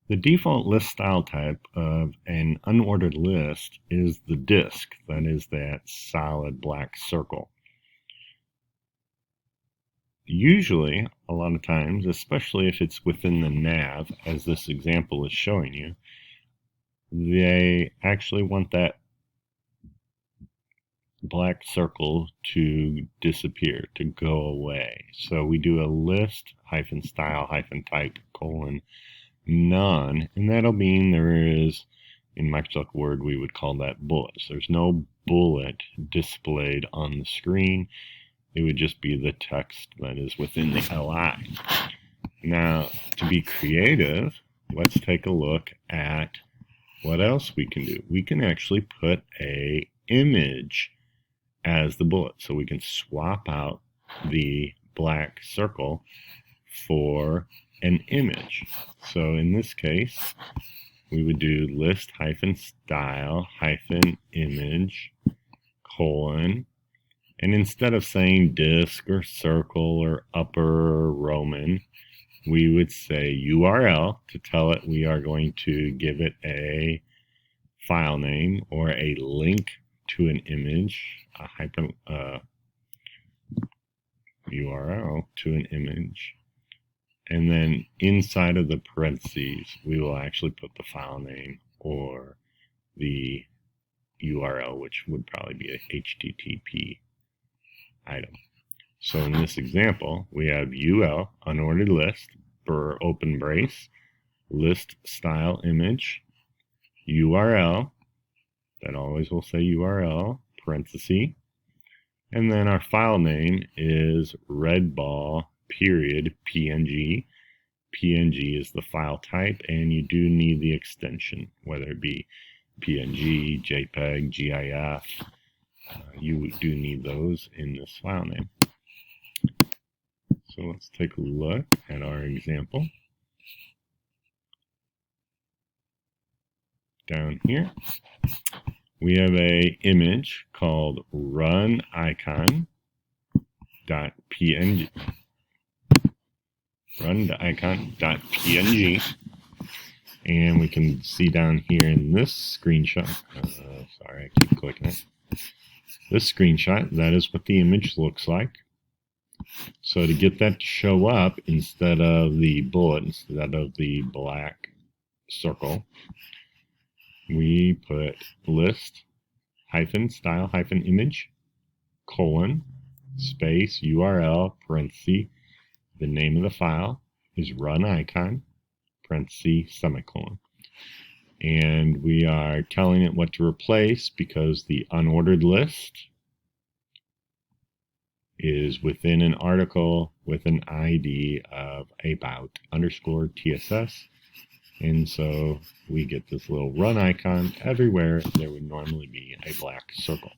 The default list style type of an unordered list is the disk, that is that solid black circle. Usually, a lot of times, especially if it's within the nav, as this example is showing you, they actually want that black circle to disappear, to go away. So we do a list -style-type : none, and that'll mean there is, in Microsoft Word we would call that bullets. There's no bullet displayed on the screen. It would just be the text that is within the LI. Now, to be creative, let's take a look at what else we can do. We can actually put an image as the bullet. So we can swap out the black circle for an image. So in this case, we would do list-style-image : and instead of saying disk or circle or upper Roman, we would say URL to tell it we are going to give it a file name or a link to an image, a URL to an image. And then inside of the parentheses, we will actually put the file name or the URL, which would probably be a HTTP item. So in this example, we have UL, unordered list, open brace, list style image, URL, that always will say URL, parenthesis, and then our file name is redball.png. PNG is the file type, and you do need the extension, whether it be PNG, JPEG, GIF. You do need those in this file name. So let's take a look at our example. Down here, we have an image called run-icon.png. Run-icon.png, and we can see down here in this screenshot, sorry, I keep clicking it. This screenshot, that is what the image looks like. So to get that to show up instead of the bullet, instead of the black circle, we put list-style-image : space URL parenthesis. The name of the file is run-icon parenthesis semicolon. And we are telling it what to replace because the unordered list is within an article with an ID of about_TSS. And so we get this little run icon everywhere there would normally be a black circle.